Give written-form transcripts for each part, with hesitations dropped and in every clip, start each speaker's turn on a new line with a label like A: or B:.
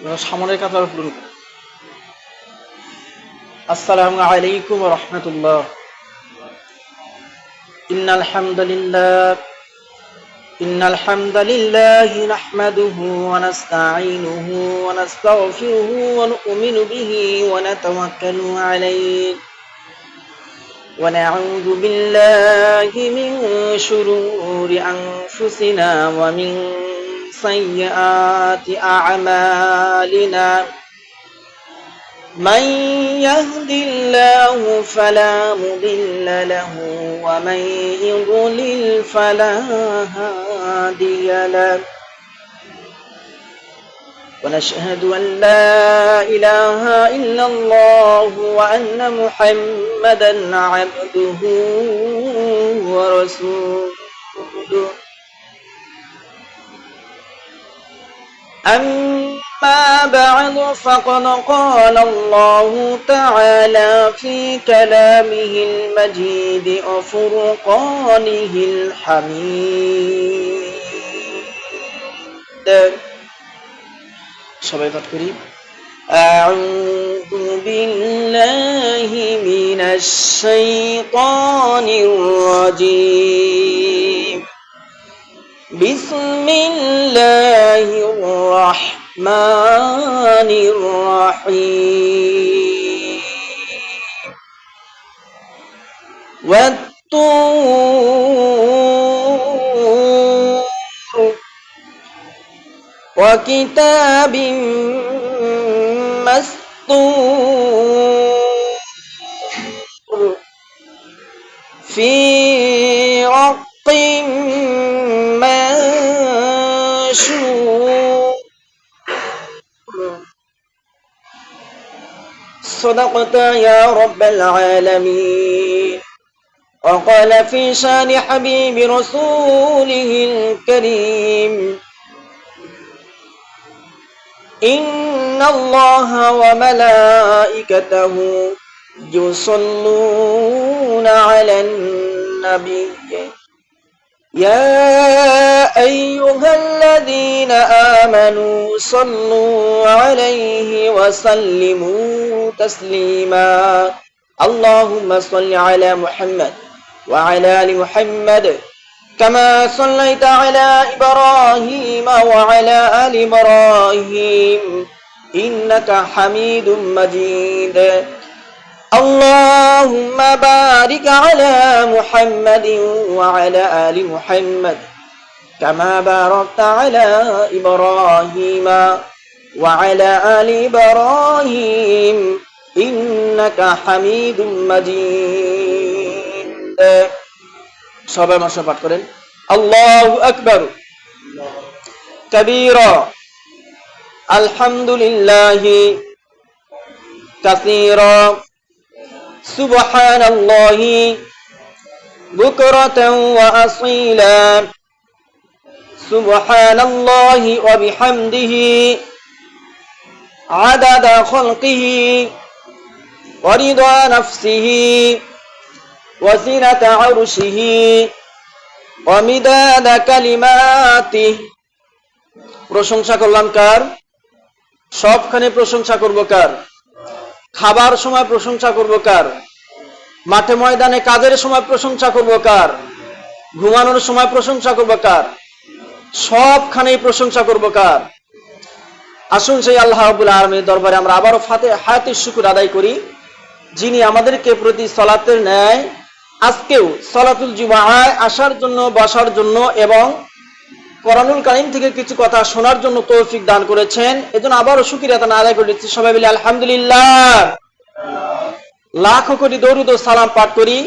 A: সামনের কাতার পূরণ করো। আসসালামু আলাইকুম ওয়া রাহমাতুল্লাহ। ইন্নাল হামদালিল্লাহি নাহমাদুহু ওয়া নাস্তাঈনুহু ওয়া নাস্তাগফিরুহু ওয়া নু'মিনু বিহি ওয়া নাতাওয়াক্কালু আলাইহি ওয়া না'উযু বিল্লাহি মিন শুরুরি আনফুসিনা ওয়া মিন সাইয়্যাতি আ'মালিনা। من يهد الله فلا مضل له ومن يضلل فلا هادي له ونشهد أن لا إله إلا الله وأن محمدا عبده ورسوله. أما بعد فقد قال الله تعالى في كلامه المجيد وفرقانه الحميد. সবাই পাঠ করি। أعوذ بالله من الشيطان الرجيم. بسم الله الرحمن الرحيم. والطور وكتاب مسطور في رق منشور. صدقت يا رب العالمين. وقال في شان حبيب رسوله الكريم: إن الله وملائكته يصلون على النبي يا أيها الذين آمنوا صلوا عليه وسلموا تسليما. اللهم صل على محمد وعلى آل محمد كما صليت على إبراهيم وعلى آل إبراهيم إنك حميد مجيد. اللهم بارك على محمد وعلى آل محمد كما باركت على إبراهيم وعلى آل إبراهيم إنك حميد مجيد. সবাই মাশা পাঠ করেন। আল্লাহু আকবার কবীরা আলহামদুলিল্লাহি কাসীরা সুবহানাল্লাহি বুকরাতান ওয়া আসীলা। সুবহানাল্লাহি ওয়া বিহামদিহি আদাদা খালকিহি ওয়া রিদা নাফসিহি ওয়া জিনাতা আরশিহি ওয়া মিদাদা কালিমাতিহি। প্রশংসা করলাম কার? সবখানে প্রশংসা করব কার? খাবার সময় প্রশংসা করব কার? মাঠে ময়দানে কাজের সময় প্রশংসা করব কার? ঘুমানোর সময় প্রশংসা করব কার? সবখানেই প্রশংসা করব কার? আসুন সেই আল্লাহ রাব্বুল আলামিনের দরবারে আমরা আবারও হায়াতুশ শুকর আদায় করি, যিনি আমাদেরকে প্রতি সালাতের ন্যায় আজকেও সালাতুল জুমআয় আসার জন্য, বসার জন্য এবং কোরআনুল কারীম থেকে কিছু কথা শোনার জন্য তৌফিক দান করেছেন। এজন্য আবারও শুকরিয়া আদায় করতেছি। সবাই মিলে আলহামদুলিল্লাহ। লাখো কোটি দরুদ ও সালাম পাঠ করি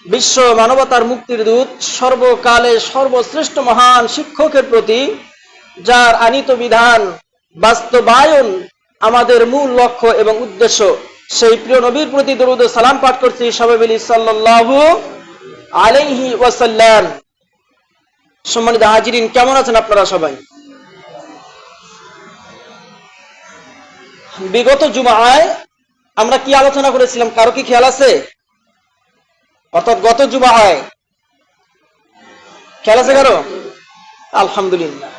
A: বিশ্ব মানবতার মুক্তির দূত, সর্বকালের সর্বশ্রেষ্ঠ মহান শিক্ষকের প্রতি, যার আনিত বিধান বাস্তবায়ন আমাদের মূল লক্ষ্য এবং উদ্দেশ্য, সেই প্রিয় নবীর প্রতি দরুদ ও সালাম পাঠ করছি। সবাই মিলে সাল্লাল্লাহু আলাইহি ওয়াসাল্লাম। সম্মানিত হাজিরিন, কেমন আছেন আপনারা সবাই? বিগত জুমআয় আমরা কি আলোচনা করেছিলাম, কারো কি খেয়াল আছে? অর্থাৎ গত জুমআয় খেয়াল আছে কারো? আলহামদুলিল্লাহ।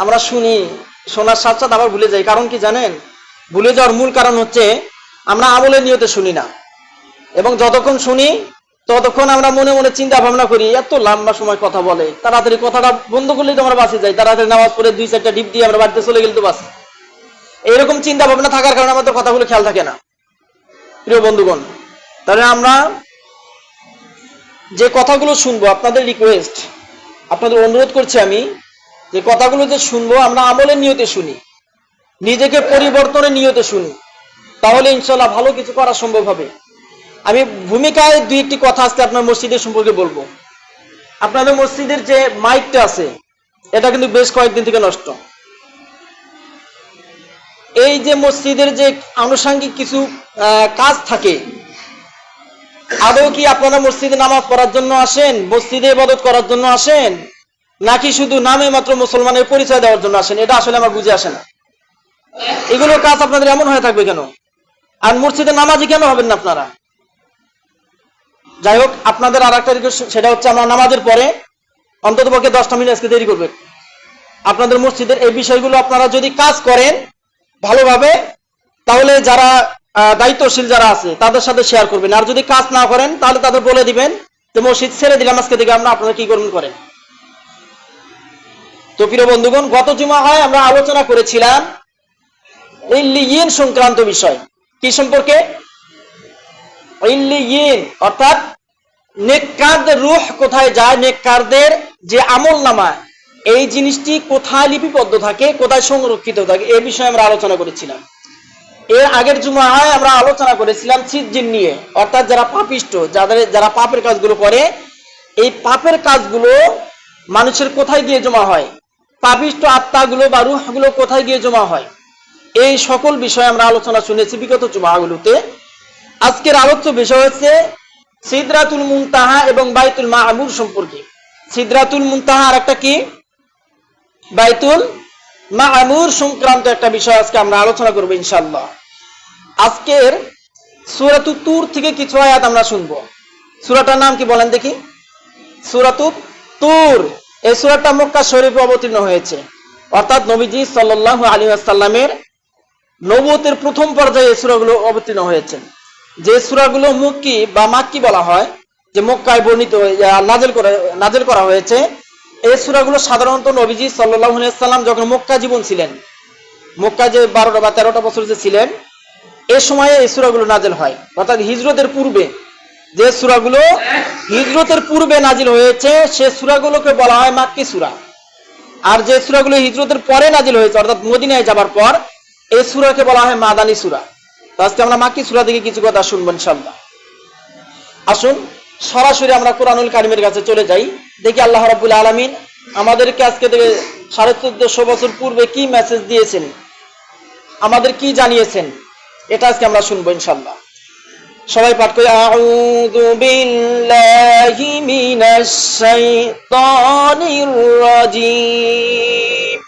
A: আমরা শুনি শোনার সাথে সাথে আবার ভুলে যাই। কারণ কি জানেন? ভুলে যাওয়ার মূল কারণ হচ্ছে আমরা আমলের নিয়তে শুনি না, এবং যতক্ষণ শুনি ততক্ষণ আমরা মনে মনে চিন্তা ভাবনা করি এত লম্বা সময় কথা বলে, তাড়াতাড়ি কথাটা বন্ধ করলেই তো আমরা বাঁচে যাই, তাড়াতাড়ি নামাজ পড়ে 2-4টা ডিপ দিয়ে আমরা বাড়িতে চলে গেলে তো বাঁচি। এইরকম চিন্তা ভাবনা থাকার কারণে আমাদের কথাগুলো খেয়াল থাকে না। প্রিয় বন্ধুগণ, তাহলে আমরা যে কথাগুলো শুনবো, আপনাদের রিকোয়েস্ট, আপনাদের অনুরোধ করছি আমি, যে কথাগুলো যে শুনবো আমরা আমলের নিয়তে শুনি, নিজেকে পরিবর্তনের নিয়তে শুনি, তাহলে ইনশাল্লাহ ভালো কিছু করা সম্ভব হবে। আমি ভূমিকায় 2-1টি কথা আজকে আপনার মসজিদের সম্পর্কে বলবো। আপনাদের মসজিদের যে মাইকটা আছে এটা কিন্তু বেশ কয়েকদিন থেকে নষ্ট। এই যে মসজিদের যে আনুষঙ্গিক কিছু কাজ থাকে, আদৌ কি আপনারা মসজিদে নামাজ পড়ার জন্য আসেন, মসজিদে ইবাদত করার জন্য আসেন, নাকি শুধু নামে মাত্র মুসলমানের পরিচয় দেওয়ার জন্য আসেন? এটা আসলে আমার বুঝে আসে না। এগুলো কাজ আপনাদের এমন হয়ে থাকবে কেন? আর মসজিদে নামাজি কেন হবেন না আপনারা? যাই হোক, আপনাদের আর একটা রিকোয়েস্ট, সেটা হচ্ছে আমরা নামাজের পরে অন্তত পক্ষে 10টা মিনিট আজকে দেরি করবেন। আপনাদের মসজিদের এই বিষয়গুলো আপনারা যদি কাজ করেন ভালোভাবে, তাহলে যারা দায়িত্বশীল যারা আছে তাদের সাথে শেয়ার করবেন। আর যদি কাজ না করেন তাহলে তাদের বলে দিবেন যে মসজিদ ছেড়ে দিলাম আজকে থেকে, আমরা আপনারা কি করবেন করেন। তো প্রিয় বন্ধুগণ, গত জুমায় আমরা আলোচনা করেছিলাম ইল্লিয়িন সংক্রান্ত বিষয়। কি সম্পর্কে? ইল্লিয়িন অর্থাৎ নেককারদের রূহ কোথায় যায়, নেককারদের যে আমলনামা, এই জিনিসটি কোথায় লিপিবদ্ধ থাকে, কোথায় সংরক্ষিত থাকে, এই বিষয়ে আমরা আলোচনা করেছিলাম। এর আগের জুমায় আমরা আলোচনা করেছিলাম সিজ্জিন নিয়ে, অর্থাৎ যারা পাপিষ্ট, যারা পাপের কাজগুলো করে, এই পাপের কাজগুলো মানুষের কোথায় গিয়ে জমা হয়, পাপিষ্ট আত্মাগুলো বা রূহগুলো কোথায় গিয়ে জমা হয়, এই সকল বিষয়ে আমরা আলোচনা শুনেছি বিগত জুমাগুলোতে। আজকের আলোচ্য বিষয় হচ্ছে সিদরাতুল মুনতাহা এবং বাইতুল মামুর সম্পর্কে। সিদরাতুল মুনতাহা আর একটা কি, বাইতুল মামুর সংক্রান্ত একটা বিষয় আজকে আমরা আলোচনা করব ইনশাআল্লাহ। আজকের সূরাতুত তুর থেকে কিছু আয়াত আমরা শুনবো। সূরাটার নাম কি বলেন দেখি? সূরাতুত তুর। এই সূরাটা মক্কা শরীফে অবতীর্ণ হয়েছে, অর্থাৎ নবীজি সাল্লাল্লাহু আলাইহি ওয়াসাল্লামের নবুয়তের প্রথম পর্যায়ে এই সূরাগুলো অবতীর্ণ হয়েছে। যে সূরাগুলো মক্কি বা মাক্কি বলা হয়, যে মক্কায় বর্ণিত নাযিল করা হয়েছে, এই সূরাগুলো সাধারণত নবীজি সাল্লাল্লাহু আলাইহি ওয়াসাল্লাম যখন মক্কা জীবন ছিলেন, মক্কা যে 12টা বা 13টা বছর যে ছিলেন, এই সময়ে এই সূরাগুলো নাযিল হয়। অর্থাৎ হিজরতের পূর্বে যে সূরাগুলো হিজরতের পূর্বে নাযিল হয়েছে, সে সূরাগুলোকে বলা হয় মাক্কি সূরা। আর যে সূরাগুলো হিজরতের পরে নাযিল হয়েছে, অর্থাৎ মদিনায় যাবার পর, এই সূরাকে বলা হয় মাদানী সূরা। তো আজকে আমরা মাক্কি সূরা থেকে কিছু কথা শুনবো ইনশাআল্লাহ। আসুন সরাসরি আমরা কোরআনুল কারীমের কাছে চলে যাই, দেখি আল্লাহ রাব্বুল আলামিন আমাদেরকে আজকে থেকে 1450 বছর পূর্বে কি মেসেজ দিয়েছেন, আমাদের কি জানিয়েছেন, এটা আজকে আমরা শুনবো ইনশাআল্লাহ। সবাই পাঠ করি, আউযু বিল্লাহি মিনাশ শাইতানির রাজীম,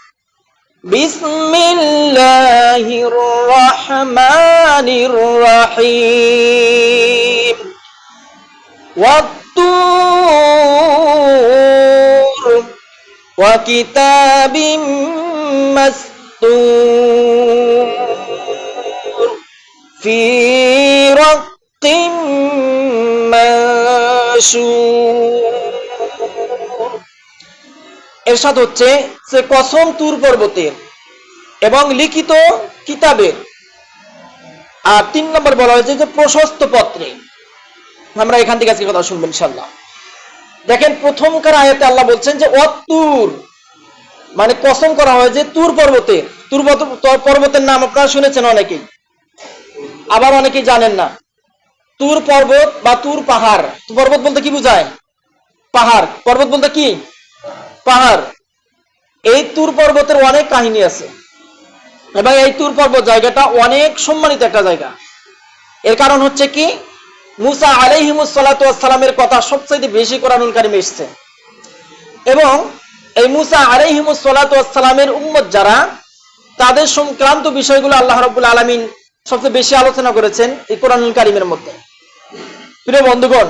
A: বিসমিল্লাহির রহমানির রহিম, ওয়াত-তুর ওয়া কিতাবিম মাসতুর ফি রাক্কিম মানশুর। এরশাদ হচ্ছে সে কসম তুর পর্বতের এবং লিখিত কিতাবের। আর 3 নম্বর বলা হয়েছে যে প্রশস্ত পত্রে। আমরা এখান থেকে আজকে কথা শুনবো ইনশাআল্লাহ। দেখেন প্রথমকার আয়াতে আল্লাহ বলছেন যে অতুর, মানে কসম করা হয়েছে তুর পর্বতের। তুর পর্বতের নাম আপনারা শুনেছেন অনেকেই, আবার অনেকেই জানেন না। তুর পর্বত বা তুর পাহাড়, পর্বত বলতে কি বোঝায়? পাহাড়। পর্বত বলতে কি? পাহাড়। এই তুর পর্বতের অনেক কাহিনী আছে, এবং এই তুর পর্বত জায়গাটা অনেক সম্মানিত একটা জায়গা। এর কারণ হচ্ছে কি, মুসা আলাইহিমুস সালাতু ওয়াস সালামের কথা সবচেয়ে বেশি কোরআনুল কারীমে এসেছে, এবং এই মুসা আলাইহিমুস সালাতু ওয়াস সালামের উম্মত যারা, তাদের সংক্রান্ত বিষয়গুলো আল্লাহ রাব্বুল আলামিন সবচেয়ে বেশি আলোচনা করেছেন এই কোরআনুল কারীমের মধ্যে। প্রিয় বন্ধুগণ,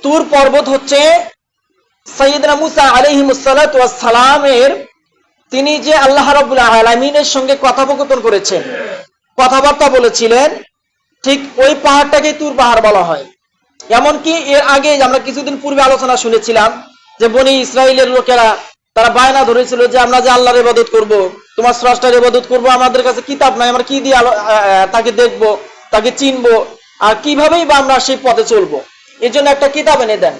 A: তুর পর্বত হচ্ছে সাইয়েদনা মুসা আলাইহিমুস সালাতু ওয়াস সালামের তিনি যে আল্লাহ রাব্বুল আলামিনের সঙ্গে কথোপকথন করেছেন, কথাবার্তা বলেছিলেন, ঠিক ওই পাহাড়টাকে তুর পাহাড় বলা হয়। এমনকি এর আগে আমরা কিছুদিন পূর্বে আলোচনা শুনেছিলাম যে বনি ইসরায়েলের লোকেরা তারা বায়না ধরেছিল যে আমরা যে আল্লাহর ইবাদত করব, তোমার স্রষ্টার ইবাদত করব, আমাদের কাছে কিতাব নাই, আমরা কি দিয়ে তাকে দেখব, তাকে চিনবো, আর কিভাবেই বা আমরা সেই পথে চলবো, এর জন্য একটা কিতাব এনে দেন।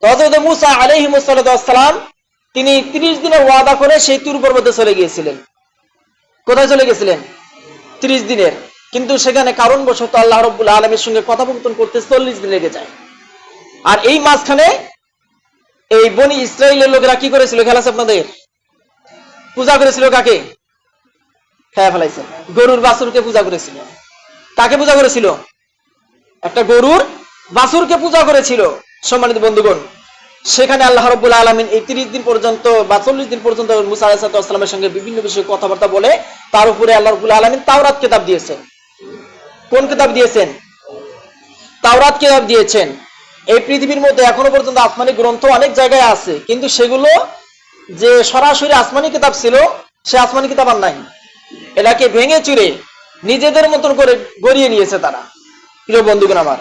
A: তো হযরত মূসা আলাইহিস সালাম তিনি 30 দিনের ওয়াদা করে সেই তুর পর্বতে চলে গিয়েছিলেন। কোথায় চলে গেছিলেন? 30 দিনের। কিন্তু সেখানে কারণবশত আল্লাহ রাব্বুল আলামিনের সঙ্গে কথোপকথন করতে 40 দিন লেগে যায়। আর এই মাঝখানে এই বনি ইসরায়েলের লোকেরা কি করেছিল? খেলা আছে আপনাদের, পূজা করেছিল কাকে? খেয়ে ফেলাইছেন, গরুর বাছুরকে পূজা করেছিল। কাকে পূজা করেছিল? একটা গরুর বাছুরকে পূজা করেছিল। সম্মানিত বন্ধুগণ, সেখানে আল্লাহ রাব্বুল আলামিন এই 30 দিন পর্যন্ত বা 40 দিন পর্যন্ত মূসা আলাইহিস সালামের সঙ্গে বিভিন্ন বিষয়ে কথাবার্তা বলে তার উপরে আল্লাহ রাব্বুল আলামিন তাওরাত কিতাব দিয়েছেন। কোন কিতাব দিয়েছেন? তাওরাত কিতাব দিয়েছেন। এই পৃথিবীর মধ্যে এখনো পর্যন্ত আসমানি গ্রন্থ অনেক জায়গায় আছে, কিন্তু সেগুলো যে সরাসরি আসমানি কিতাব ছিল, সে আসমানি কিতাব আর নাই। এটাকে ভেঙে চুরে নিজেদের মতন করে গড়িয়ে নিয়েছে তারা। প্রিয় বন্ধুগণ আমার,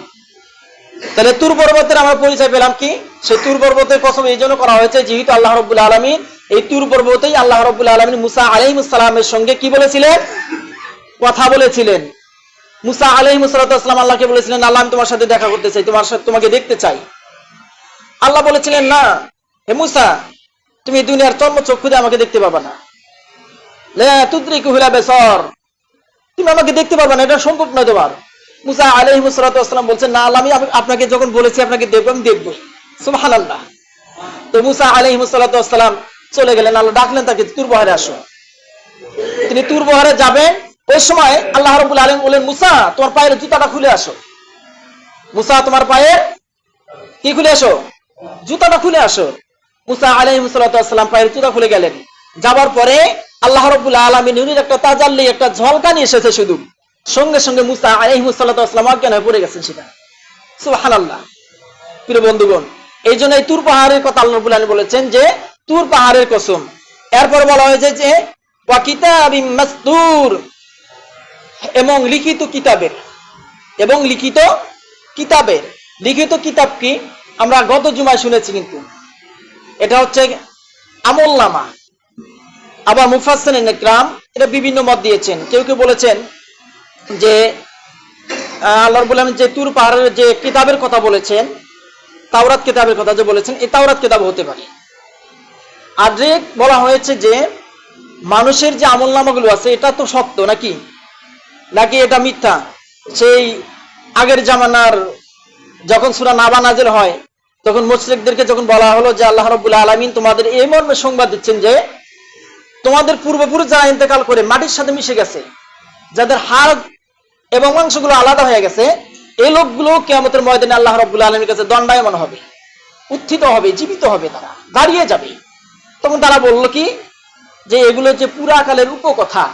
A: তাহলে তুর পর্বতের আমরা পরিচয় পেলাম কি? সে তুর পর্বতের কসম এই জন্য করা হয়েছে যেহেতু আল্লাহ রাব্বুল আলামিন এই তুর পর্বতেই আল্লাহ রাব্বুল আলামিন মূসা আলাইহিস সালামের সঙ্গে কি বলেছিলেন? কথা বলেছিলেন। মূসা আলাইহিস সালাম আল্লাহকে বলেছিলেন, আল্লাহ আমি তোমার সাথে দেখা করতে চাই, তোমাকে দেখতে চাই। আল্লাহ বলেছিলেন, না হে মূসা, তুমি দুনিয়ার চর্মচক্ষু দিয়ে আমাকে দেখতে পাবা না। লা তুদরিকুহুল আবসার, তুমি আমাকে দেখতে পারবে না, এটা সম্ভব নয় তোমার। মূসা আলাইহিস সালাম বলছেন, না আল্লাহ, আমি আপনাকে যখন বলেছি আপনাকে দেখবো, আমি দেখবো। সুবহানাল্লাহ। তো মূসা আলাইহিস সালাম চলে গেলেন, আল্লাহ ডাকলেন তাকে, তুর পাহাড়ে আসো। তিনি তুর পাহাড়ে যাবেন, ওই সময় আল্লাহ রাব্বুল আলামিন বলেন, মূসা তোমার পায়ের জুতাটা খুলে আসো। মূসা তোমার পায়ের কি খুলে আসো? জুতাটা খুলে আসো। মূসা আলাইহিস সালাম পায়ের জুতা খুলে গেলেন। যাবার পরে আল্লাহ রাব্বুল আলামিন উনি একটা তাজাল্লি, একটা ঝলকানি এসেছে শুধু, সঙ্গে সঙ্গে মূসা আলাইহিস সালাম অজ্ঞান হয়ে পড়ে গেছেন সেটা। সুবহানাল্লাহ। প্রিয় বন্ধুগণ, এই জন্য এই তুর পাহাড়ের কথা আল্লাহ রাব্বুল আলামিন বলেছেন যে তুর পাহাড়ের কসম। এরপর বলা হয়েছে যে ওয়া কিতাবিম মাসতুর, এবং লিখিত কিতাবের, এবং লিখিত কিতাবের। লিখিত কিতাব কি? আমরা গত জুমায় শুনেছি, কিন্তু এটা হচ্ছে আমলনামা। আবার মুফাসসিরিন ইকরাম এটা বিভিন্ন মত দিয়েছেন। কেউ কেউ বলেছেন যে আল্লাহ রাব্বুল আলামিন যে তুর পাহাড়ের যে কিতাবের কথা বলেছেন, তাওরাত কিতাবের কথা যে বলেছেন, এই তাওরাত কিতাব হতে পারে। আর যে বলা হয়েছে যে মানুষের যে আমলনামাগুলো আছে এটা তো সত্য নাকি, নাকি এটা মিথ্যা? সেই আগের জামানার যখন সূরা নাবা নাযিল হয়, তখন মুশরিকদেরকে যখন বলা হলো যে আল্লাহ রাব্বুল আলামিন তোমাদের এই মর্মে সংবাদ দিচ্ছেন যে তোমাদের পূর্বপুরুষ যারা ইন্তেকাল করে মাটির সাথে মিশে গেছে, যাদের হাড় এবং মাংসগুলো আলাদা হয়ে গেছে, এই লোকগুলো কিয়ামতের ময়দানে আল্লাহ রাব্বুল আলামিনের কাছে দণ্ডায়মান হবে, উত্থিত হবে, জীবিত হবে, তারা দাঁড়িয়ে যাবে। তখন তারা বলল কি যে এগুলো যে পুরাকালের উপকথা,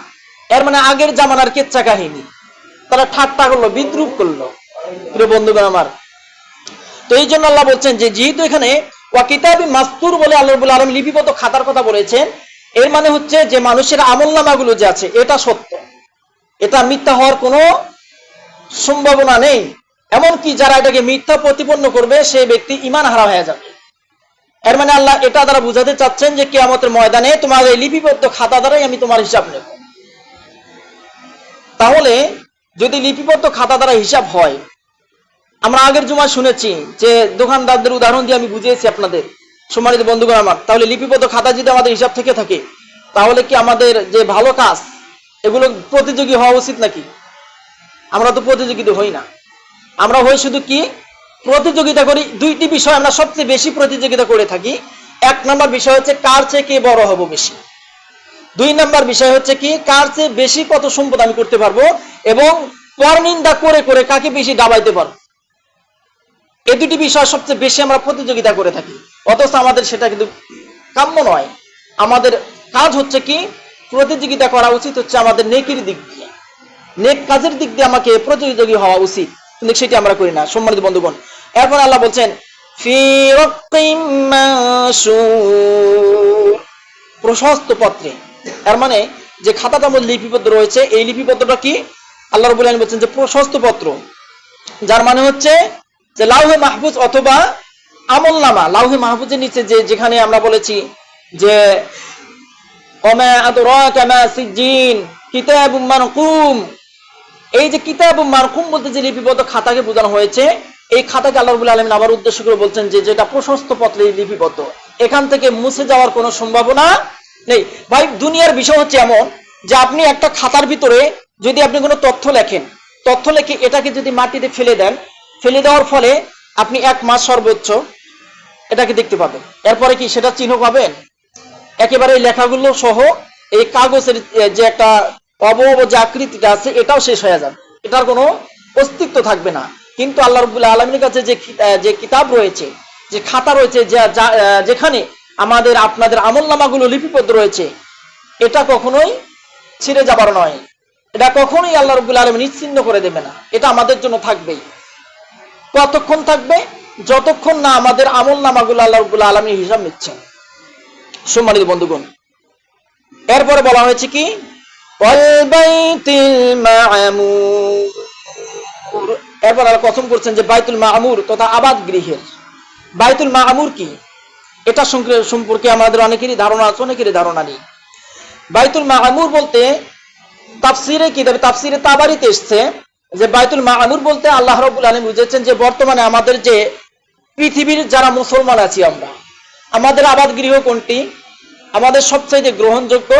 A: এর মানে আগের জামানার কেচ্চা কাহিনী। তারা ঠাট্টা করলো, বিদ্রুপ করলো। প্রিয় বন্ধুগণ আমার, তো এই জন্য আল্লাহ বলছেন যে যেহেতু এখানে ওয়া কিতাবি মাসতুর বলে আল্লাহ রাব্বুল আলামিন লিপিবদ্ধ খাতার কথা বলেছেন, এর মানে হচ্ছে যে মানুষের আমলনামাগুলো যে আছে এটা সত্য, এটা মিথ্যা হওয়ার কোনো সম্ভাবনা নেই। এমনকি যারা এটাকে মিথ্যা প্রতিপন্ন করবে সেই ব্যক্তি ঈমান হারা হয়ে যাবে। এর মানে আল্লাহ এটা দ্বারা বুঝাতে চাচ্ছেন যে কিয়ামতের ময়দানে তোমার এই লিপিবদ্ধ খাতা দ্বারাই আমি তোমার হিসাব নেব। তাহলে যদি লিপিবদ্ধ খাতা দ্বারা হিসাব হয়, আমরা আগের জুমায় শুনেছি যে দোকানদারদের উদাহরণ দিয়ে আমি বুঝিয়েছি আপনাদের, সম্মানিত বন্ধুগণ আমার। তাহলে লিপিবদ্ধ খাতা যদি আমাদের হিসাব থেকে থাকে, তাহলে কি আমাদের যে ভালো কাজ এগুলো প্রতিযোগী হওয়া উচিত নাকি? আমরা তো প্রতিযোগিতা হই না। আমরা হই শুধু কি প্রতিযোগিতা করি দুইটি বিষয়, আমরা সবচেয়ে বেশি প্রতিযোগিতা করে থাকি। এক নম্বর বিষয় হচ্ছে কার চেয়ে কে বড় হব বেশি। দুই নম্বর বিষয় হচ্ছে কি কার চেয়ে বেশি কত সম্পদ আমি করতে পারবো, এবং পরনিন্দা করে করে কাকে বেশি দাবাইতে পারবো। এই দুটি বিষয় সবচেয়ে বেশি আমরা প্রতিযোগিতা করে থাকি, অথচ আমাদের সেটা কিন্তু কাম্য নয়। আমাদের কাজ হচ্ছে কি প্রতিযোগিতা করা উচিত হচ্ছে আমাদের নেকির দিক দিয়ে, নেক কাজের দিক দিয়ে আমাকে প্রতিযোগী হওয়া উচিত, কিন্তু সেটি আমরা করি না। সম্মানিত বন্ধুগণ, এরপর আল্লাহ বলছেন ফি রাক্কিম মানশুর, প্রশস্ত পত্রে, এর মানে যে খাতাটার মধ্যে লিপিবদ্ধ রয়েছে, এই লিপিবদ্ধটা কি? আল্লাহ রাব্বুল আলামিন বলছেন যে প্রশস্ত পত্র, যার মানে হচ্ছে যে লাউহে মাহফুজ অথবা আমলনামা। লাউহে মাহফুজের নিচে যেখানে আমরা বলেছি যে ওমা আদরাকা মা সিজ্জিন কিতাবুম মারকুম, এই যে কিতাবুম মারকুম বলতে যে লিপিবদ্ধ খাতাকে বোঝানো হয়েছে, এই খাতাকে আল্লাহ রাব্বুল আলামিন আবার উদ্দেশ্য করে বলছেন যে যেটা প্রশস্ত পত্রে লিপিবদ্ধ, এখান থেকে মুছে যাওয়ার কোনো সম্ভাবনা নেই। ভাই দুনিয়ার বিষয় হচ্ছে এমন যে আপনি একটা খাতার ভিতরে যদি আপনি কোনো তথ্য লেখেন, তথ্য লিখে এটাকে যদি মাটিতে ফেলে দেন, ফেলে দেওয়ার ফলে আপনি 1 মাস সর্বোচ্চ এটাকে দেখতে পাবেন, এরপরে কি সেটা চিহ্ন পাবেন? একেবারে এই লেখাগুলো সহ এই কাগজের যে একটা অবয়ব যে আকৃতিটা আছে এটাও শেষ হয়ে যাবে, এটার কোনো অস্তিত্ব থাকবে না। কিন্তু আল্লাহ রাব্বুল আলামিনের কাছে যে কিতাব রয়েছে, যে খাতা রয়েছে, যেখানে আমাদের আপনাদের আমলনামাগুলো লিপিবদ্ধ রয়েছে, এটা কখনোই ছিঁড়ে যাবার নয়, এটা কখনোই আল্লাহ রাব্বুল আলামিন নিশ্চিহ্ন করে দেবে না, এটা আমাদের জন্য থাকবেই। কতক্ষণ থাকবে? যতক্ষণ না আমাদের আমলনামাগুলো আল্লাহ রাব্বুল আলামিন হিসাব নিচ্ছেন। সম্মানিত বন্ধুগণ, এরপরে বলা হয়েছে কি ওয়াল বাইতুল মা'মুর, এরপর আল্লাহ কসম করছেন যে বাইতুল মা'মুর তথা আবাদ গৃহের। বাইতুল মা'মুর কি, এটা সম্পর্কে আমাদের অনেকেরই ধারণা আছে, অনেকেরই ধারণা নেই। বাইতুল মা'মুর বলতে তাফসিরে তাবারিতে এসেছে যে বাইতুল মা'মুর বলতে আল্লাহ রাব্বুল আলামিন বুঝেছেন যে বর্তমানে আমাদের যে পৃথিবীর যারা মুসলমান আছি আমরা, আমাদের আবাদ গৃহ কোনটি? আমাদের সবচাইতে গ্রহণযোগ্য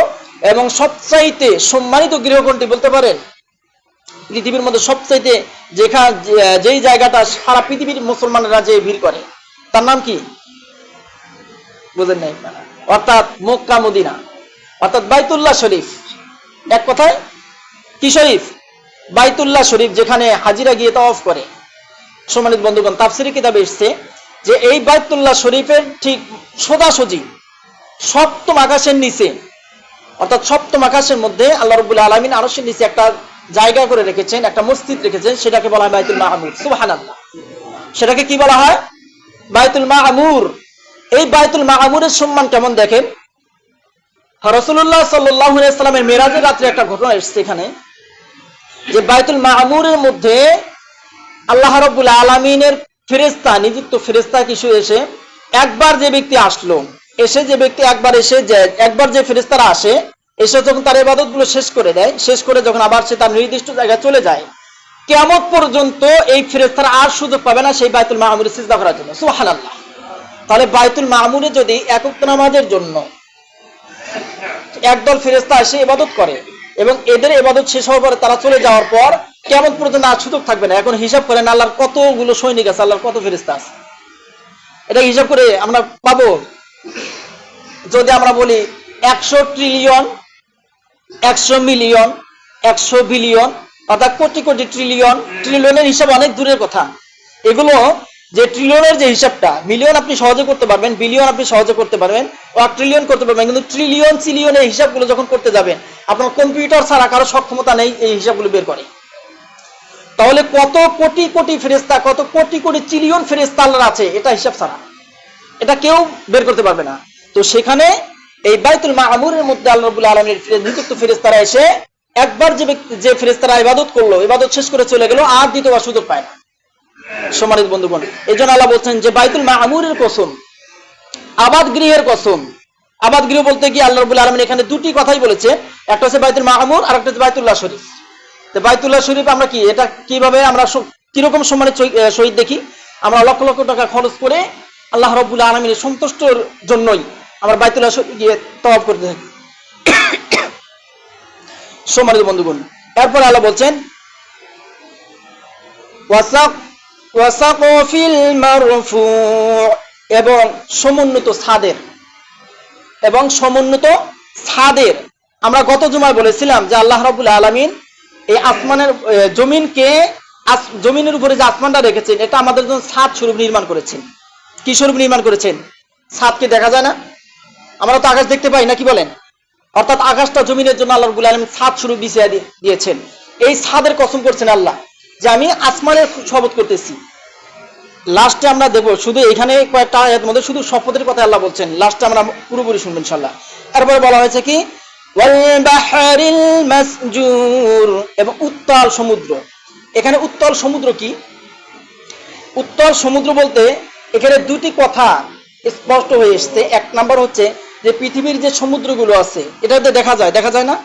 A: এবং সবচাইতে সম্মানিত গৃহ কোনটি বলতে পারেন? পৃথিবীর মধ্যে সবচাইতে যেই জায়গাটা সারা পৃথিবীর মুসলমানরা যে ভিড় করে তার নাম কি? বুঝেন নাই? অর্থাৎ মক্কা মদিনা, অর্থাৎ বাইতুল্লাহ শরীফ। এক কথায় কি শরীফ? বাইতুল্লাহ শরীফ, যেখানে হাজিরা গিয়ে তাওয়াফ করে। সম্মানিত বন্ধুগণ, তাফসীরে কিতাবে এসেছে যে এই বাইতুল্লাহ শরীফের ঠিক সোজাসুজি সপ্তম আকাশের নিচে, অর্থাৎ সপ্তম আকাশের মধ্যে আল্লাহ রাব্বুল আলামিন আরশের নিচে একটা জায়গা করে রেখেছেন, একটা মসজিদ রেখেছেন, সেটাকে বলা হয় বাইতুল মা'মুর। সুবহানাল্লাহ, সেটাকে কি বলা হয়? বাইতুল মা'মুর। এই বাইতুল মা'মুরের সম্মান কেমন দেখেন। রাসূলুল্লাহ সাল্লাল্লাহু আলাইহি ওয়াসাল্লামের মেরাজের রাত্রে একটা ঘটনা এসেছে এখানে, যে বাইতুল মা'মুরের মধ্যে আল্লাহ রাব্বুল আলামিনের ফেরেশতা, নিযুক্ত ফেরেশতা কিছু এসে একবার যে ব্যক্তি আসলো, একবার যে ফেরেশতারা আসে, এসে যখন তার ইবাদতগুলো শেষ করে দেয়, শেষ করে যখন আবার সে তার নির্দিষ্ট জায়গায় চলে যায়, কিয়ামত পর্যন্ত এই ফেরেশতারা আর সুযোগ পাবে না সেই বাইতুল মা'মুরে সিজদা করার জন্য। সুবহানাল্লাহ। তাহলে বাইতুল মা'মুরে যদি এক ওয়াক্ত নামাজের জন্য একদল ফেরেশতা এসে ইবাদত করে এবং এদের ইবাদত শেষ হওয়ার পরে তারা চলে যাওয়ার পর কিয়ামত পর্যন্ত আর সুযোগ থাকবে না। এখন হিসাব করেন আল্লাহর কতগুলো সৈনিক আছে, আল্লাহর কত ফেরেশতা আছে, এটা হিসাব করে আমরা পাবো। যদি আমরা বলি 100 ট্রিলিয়ন, 100 মিলিয়ন, 100 বিলিয়ন, অর্থাৎ কোটি কোটি ট্রিলিয়ন, ট্রিলিয়নের হিসাব অনেক দূরের কথা। এগুলো যে ট্রিলিয়নের যে হিসাবটা, মিলিয়ন আপনি সহজে করতে পারবেন, বিলিয়ন আপনি সহজে করতে পারবেন, ট্রিলিয়ন করতে পারবেন, কিন্তু ট্রিলিয়ন সিলিয়নের হিসাবগুলো যখন করতে যাবেন আপনার কম্পিউটার ছাড়া কারো সক্ষমতা নেই এই হিসাবগুলো বের করে। তাহলে কত কোটি কোটি ফেরেশতা, কত কোটি কোটি ট্রিলিয়ন ফেরেশতা আল্লাহর আছে, এটা হিসাব ছাড়া এটা কেউ বের করতে পারবে না। তো সেখানে এই বাইতুল মা'মুরের মধ্যে আল্লাহ রাব্বুল আলামিনের নিযুক্ত ফেরেশতারা এসে একবার যে ফেরেশতারা ইবাদত করলো, ইবাদত শেষ করে চলে গেল, আর দ্বিতীয়বার সুযোগ পায় না। সম্মানিত বন্ধুগণ, এইজন্য আল্লাহ বলছেন যে বাইতুল মা'মুরের কসম, আবাদ গৃহের কসম। আবাদ গৃহ বলতে কি আল্লাহ রাব্বুল আলামিন এখানে দুটি কথাই বলেছে, একটা হচ্ছে বাইতুল মা'মুর আর একটা হচ্ছে বাইতুল্লাহ শরীফ। তো বাইতুল্লাহ শরীফ আমরা কি, এটা কিভাবে আমরা কিরকম সম্মানের সহিত দেখি? আমরা লক্ষ লক্ষ টাকা খরচ করে আল্লাহ রাব্বুল আলামিনের সন্তুষ্টর জন্যই আমরা বাইতুল্লাহ শরীফ গিয়ে তাওয়াফ করতে থাকি। সম্মানিত বন্ধুগণ, এরপর আল্লাহ বলছেন ওয়াসাকফিল মারফু', এবং সমুন্নত ছাদের। আমরা গত জুমায় বলেছিলাম যে আল্লাহ রাব্বুল আলামিন এই আসমানের জমিনের উপরে যে আসমানটা রেখেছেন, এটা আমাদের জন্য ছাদ স্বরূপ নির্মাণ করেছেন। কি স্বরূপ নির্মাণ করেছেন? ছাদকে দেখা যায় না, আমরা তো আকাশ দেখতে পাই না, কি বলেন? অর্থাৎ আকাশটা জমিনের জন্য আল্লাহ রাব্বুল আলামিন ছাদ স্বরূপ বিছিয়ে দিয়েছেন। এই ছাদের কসম করছেন আল্লাহ যে আমি আসমানের শপথ করতেছি। লাস্টে আমরা দেখব, শুধু এখানে কয়েকটা আয়াতের মধ্যে শুধু শপথের কথা আল্লাহ বলছেন, লাস্টে আমরা পুরোপুরি শুনবেন ইনশাআল্লাহ। এরপরে বলা হয়েছে কি ওয়াল বাহরিল মাসজুর, এবং উত্তাল সমুদ্র। এখানে উত্তাল সমুদ্র কি? উত্তাল সমুদ্র বলতে এখানে দুটি কথা স্পষ্ট হয়ে এসছে। এক নাম্বার হচ্ছে যে পৃথিবীর যে সমুদ্রগুলো আছে এটাতে দেখা যায় না।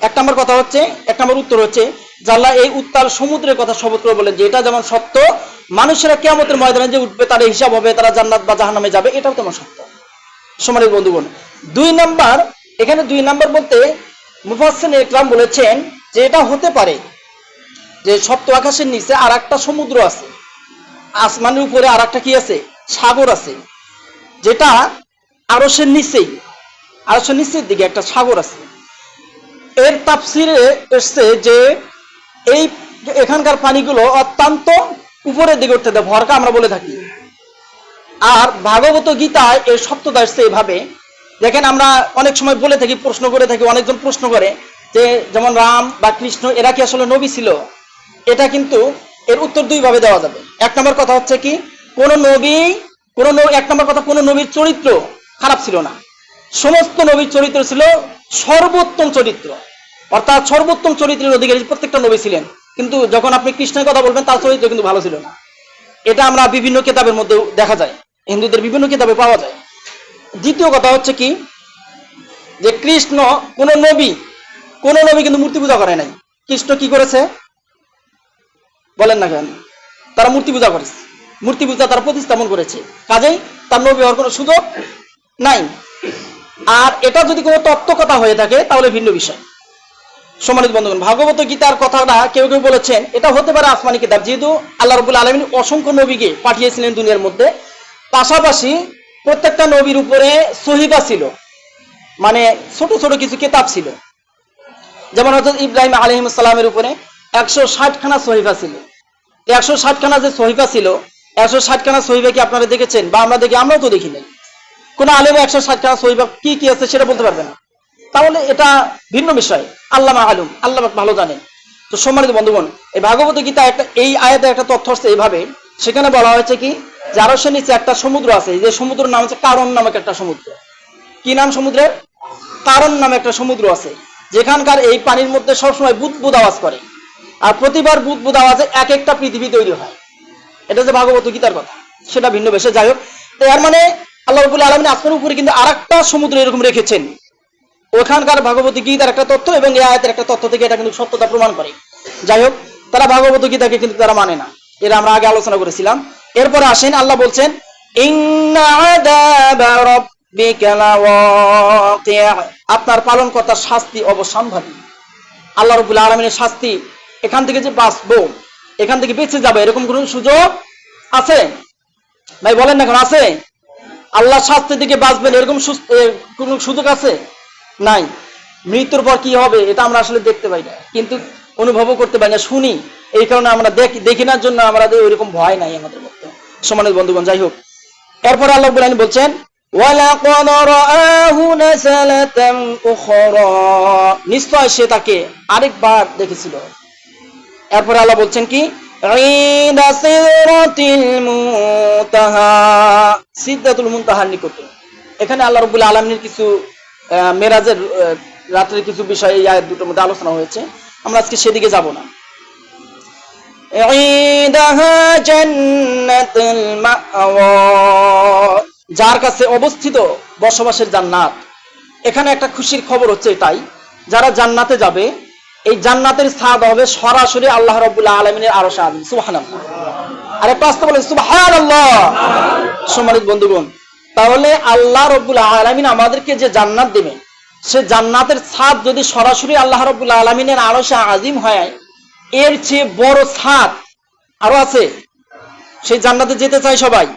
A: এক নম্বর কথা হচ্ছে, এক নম্বর উত্তর হচ্ছে যে আল্লাহ এই উত্তাল সমুদ্রের কথা শপথ করে বলেন যে এটা যেমন সত্য, মানুষেরা কিয়ামতের ময়দানে যে উঠবে তার হিসাব হবে, তারা জান্নাত বা জাহান্নামে যাবে, এটাও তেমন সত্য। সম্মানিত বন্ধুগণ, দুই নাম্বার, এখানে দুই নাম্বার বলতে মুফাসসিরিন ইকরাম বলেছেন যে এটা হতে পারে যে সপ্ত আকাশের নিচে আর একটা সমুদ্র আছে, আসমানের উপরে আর একটা কি আছে, সাগর আছে, যেটা আরশের নিচেই, আরশের নিচের দিকে একটা সাগর আছে। এর তাফসিরে এসছে যে এই এখানকার পানিগুলো অত্যন্ত উপরের দিকে উঠতে দেয়, ভরকা আমরা বলে থাকি। আর ভাগবত গীতায় এর সত্যতা এসছে এভাবে, দেখেন আমরা অনেক সময় বলে থাকি, প্রশ্ন করে থাকি, অনেকজন প্রশ্ন করে যে যেমন রাম বা কৃষ্ণ এরা কি আসলে নবী ছিল? এটা কিন্তু এর উত্তর দুই ভাবে দেওয়া যাবে। এক নম্বর কথা হচ্ছে কি, কোন এক নম্বর কথা, কোন নবীর চরিত্র খারাপ ছিল না, সমস্ত নবীর চরিত্র ছিল সর্বোত্তম চরিত্র, অর্থাৎ সর্বোত্তম চরিত্রের অধিকারী প্রত্যেকটা নবী ছিলেন। কিন্তু যখন আপনি কৃষ্ণের কথা বলবেন তার চরিত্র কিন্তু ভালো ছিল না। এটা আমরা বিভিন্ন কিতাবের মধ্যে দেখা যায়, হিন্দুদের বিভিন্ন কিতাবে পাওয়া যায়। দ্বিতীয় কথা হচ্ছে কি, যে কৃষ্ণ কোন নবী কিন্তু মূর্তি পূজা করে নাই। কৃষ্ণ কি করেছে বলেন না কেন? তারা মূর্তি পূজা করেছে, মূর্তি পূজা তারা প্রতিস্থাপন করেছে, কাজেই তার নবী হওয়ার কোনো সুযোগ নাই। আর এটা যদি কোনো তত্ত্ব কথা হয়ে থাকে তাহলে ভিন্ন বিষয়। সম্মানিত বন্ধুগণ, ভাগবত গীতার কথাটা কেউ কেউ বলেছেন এটা হতে পারে আসমানি কিতাব, যেহেতু আল্লাহ রাব্বুল আলামিন অসংখ্য নবীকে পাঠিয়েছিলেন দুনিয়ার মধ্যে, পাশাপাশি প্রত্যেকটা নবীর উপরে সহিফা ছিল, মানে ছোট ছোট কিছু কিতাব ছিল। যেমন হযরত ইব্রাহিম আলাইহিস সালামের উপরে 160 খানা সহিফা ছিল। 160 খানা যে সহিফা ছিল, 160 খানা সহিফা কি আপনারা দেখেছেন? বা আমরাও তো দেখি নাই। কোন আলেম 160 খানা সহিফা কি কি আছে সেটা বলতে পারবে না, তাহলে এটা ভিন্ন বিষয়। আল্লাহ মাআলুম, আল্লাহ ভালো জানেন। তো সম্মানিত বন্ধুগণ, এই ভাগবত গীতা এই আয়াতে একটা তথ্য আসছে এইভাবে, সেখানে বলা হয়েছে কি, যে আরশের নিচে একটা সমুদ্র আছে, যে সমুদ্রের নাম হচ্ছে কারণ নামক একটা সমুদ্র। কি নাম সমুদ্রের? কারণ নামে একটা সমুদ্র আছে, যেখানকার এই পানির মধ্যে সবসময় বুদবুদ আওয়াজ করে, আর প্রতিবার বুদবুদ আওয়াজে এক একটা পৃথিবী তৈরি হয়। এটা যে ভাগবত গীতার কথা, সেটা ভিন্ন বেশে। যাই হোক, তো এর মানে আল্লাহ রাব্বুল আলামিন আসমানের উপরে কিন্তু আরেকটা সমুদ্র এরকম রেখেছেন। ওখানকার ভাগবত গীতার একটা তথ্য এবং এই আয়াতের একটা তথ্য থেকে এটা কিন্তু সত্যতা প্রমাণ করে। যাই হোক, তারা ভাগবত গীতাকে কিন্তু তারা মানে না, এটা আমরা আগে আলোচনা করেছিলাম। এরপরে আসেন, আল্লাহ বলছেন ইন্না আযাবা রাব্বিকা লাওয়াকি', আপনার পালনকর্তার শাস্তি অবশ্যম্ভাবী। আল্লাহ রাব্বুল আলামিনের শাস্তি, এখান থেকে যে বাঁচবো, এখান থেকে বেঁচে যাবে এরকম কোন সুযোগ আছে? ভাই বলেন না, এখন আছে? আল্লাহ শাস্তি থেকে বাঁচবেন এরকম কোন সুযোগ আছে? নাই। মৃত্যুর পর কি হবে এটা আমরা আসলে দেখতে পাই না, কিন্তু অনুভবও করতে পারি না, শুনি। এই কারণে আমরা দেখি না, জন্য আমাদের ওইরকম ভয় নাই আমাদের মধ্যে। সম্মানিত বন্ধুগণ, যাই হোক, এরপর আল্লাহ রাব্বুল আলামিন বলছেন ওয়ালাকাদ রাআহু নাসালাতান উখরা, নিশ্চয় সে তাকে আরেকবার দেখেছিল। এরপর আল্লাহ বলছেন কি, ইনদা সিদরাতিল মুনতাহা, সিদরাতুল মুনতাহার নিকটে। এখানে আল্লাহ রাব্বুল আলামিনের কিছু মেরাজের রাতের কিছু বিষয় এই আয়াত দুটোর মধ্যে আলোচনা হয়েছে, আমরা আজকে সেদিকে যাব না। ইনদাহা জান্নাতুল মা'ওয়া, যার কাছে অবস্থিত বসবাসের জান্নাত। এখানে একটা খুশির খবর হচ্ছে এটাই, যারা জান্নাতে যাবে এই জান্নাতের ছাদ হবে সরাসরি আল্লাহ রাব্বুল আলামিনের আরশে আজিম। সুবহানাল্লাহ। আরে পাঁচটা বলেন সুবহানাল্লাহ। সম্মানিত বন্ধুগণ, তাহলে আল্লাহ রাব্বুল আলামিন আমাদেরকে যে জান্নাত দেবেন, সে জান্নাতের ছাদ যদি সরাসরি আল্লাহ রাব্বুল আলামিনের আরশে আজিম হয়, এর চেয়ে বড় ছাদ আরো আছে? সেই জান্নাতে যেতে চাই সবাই,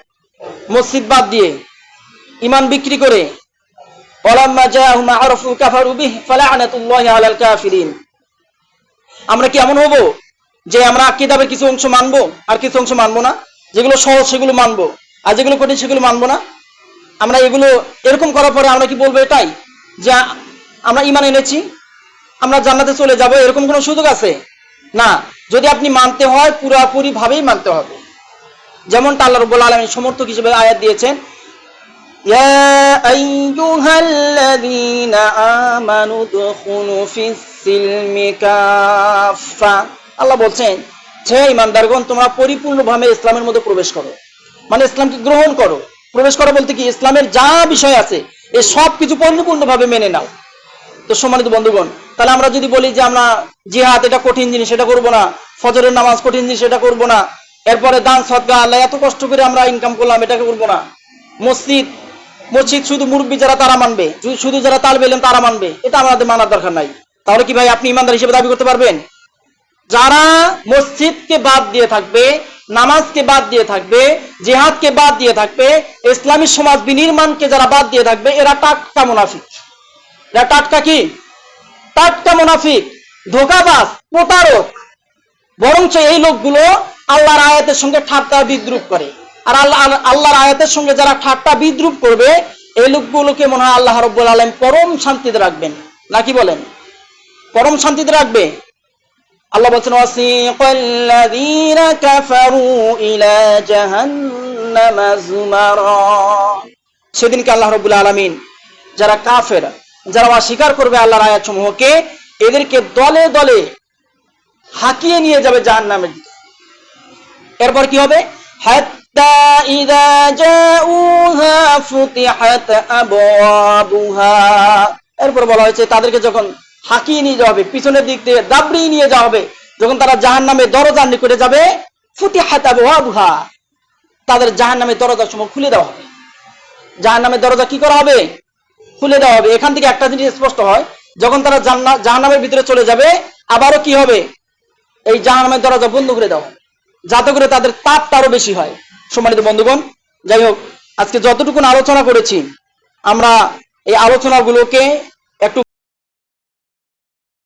A: মসজিদ বাদ দিয়ে, ইমান বিক্রি করে। ওয়ালাম্মা জাআহুম আরাফু কাফারু বিহি ফালা'নাতুল্লাহি আলাল কাফিরিন। আমরা কি এমন হব যে আমরা কিতাবের কিছু অংশ মানবো আর কিছু অংশ মানবো না? যেগুলো সহজ সেগুলো মানবো, আর যেগুলো কঠিন সেগুলো মানবো না? আমরা এগুলো এরকম করার পরে আমরা কি বলবো এটাই যে আমরা ঈমান এনেছি, আমরা জান্নাতে চলে যাব, এরকম কোনো সুযোগ আছে? না। যদি আপনি মানতে হয় পুরোপুরি ভাবেই মানতে হবে। যেমনটা আল্লাহ রাব্বুল আলামিন সমর্থক হিসেবে আয়াত দিয়েছেন, ইয়া আইয়ুহাল্লাযীনা আমানু দুখুলু ফিস-সিলমি কাফা। আল্লাহ বলছেন, হে ঈমানদারগণ, তোমরা পরিপূর্ণভাবে ইসলামের মধ্যে প্রবেশ করো, মানে ইসলামকে গ্রহণ করো। প্রবেশ করা বলতে কি, ইসলামের যা বিষয় আছে এই সব কিছু পরিপূর্ণভাবে মেনে নাও। তো সম্মানিত বন্ধুগণ, তাহলে আমরা যদি বলি যে আমরা জিহাদ এটা কঠিন জিনিস, সেটা করবো না, ফজরের নামাজ কঠিন জিনিস, সেটা করবো না, এরপরে দান সদকা আল্লাহ এত কষ্ট করে আমরা ইনকাম করলাম, এটাকে করবো না, মসজিদ শুধু মুরব্বী যারা তারা মানবে, শুধু যারা তালবে ইলম তারা মানবে, এটা আমাদের মানার দরকার নাই, তাহলে কি ভাই আপনি ইমানদার হিসেবে দাবি করতে পারবেন? যারা মসজিদকে বাদ দিয়ে থাকবে, নামাজকে বাদ দিয়ে থাকবে, জিহাদকে বাদ দিয়ে থাকবে, ইসলামী সমাজ বিনির্মাণকে যারা বাদ দিয়ে থাকবে, এরা টাটকা মুনাফিক। এরা টাটকা কি? টাটকা মুনাফিক, ধোঁকাবাজ, প্রতারক। বরঞ্চ এই লোকগুলো আল্লাহর আয়াতের সঙ্গে ঠাট্টা বিদ্রুপ করে। আর আল্লাহর আয়াতের সঙ্গে যারা ঠাট্টা বিদ্রুপ করবে, এই লোকগুলোকে মনে হয় আল্লাহ রাব্বুল আলামিন পরম শান্তিতে রাখবেন, নাকি বলেন? পরম শান্তিতে রাখবে। আল্লাহ বলছেন, ওয়াসিকাল্লাযীনা কাফারু ইলা জাহান্নামা যুমারা। সেদিনকে আল্লাহ রাব্বুল আলামিন যারা কাফের, যারা অস্বীকার করবে আল্লাহর আয়াতসমূহকে, এদেরকে দলে দলে হাঁকিয়ে নিয়ে যাবে জাহান্নামের দিকে। এরপর কি হবে? হাত্তা ইযা জাউহা ফুতিহাত আবওয়াবুহা। এরপর বলা হয়েছে তাদেরকে যখন হাঁকিয়ে নিয়ে যাওয়া হবে, পিছনের দিক দিয়ে দাবড়িয়ে নিয়ে যাওয়া হবে, যখন তারা জাহান্নামের দরজার নিকটে যাবে, ফুতিহাত আবওয়াবুহা, তাদের জাহান্নামের দরজার সমূহ খুলে দেওয়া হবে। জাহান্নামের দরজা কি করা হবে? খুলে দেওয়া হবে। এখান থেকে একটা জিনিস স্পষ্ট হয়, যখন তারা জাহান্নামের ভিতরে চলে যাবে, আবারও কি হবে? এই জাহান্নামের দরজা বন্ধ করে দেওয়া হবে, যাতে করে তাদের তাপটা আরো বেশি হয়। সম্মানিত বন্ধুগণ, যাই হোক, আজকে যতটুকু আলোচনা করেছি, আমরা এই আলোচনাগুলোকে একটু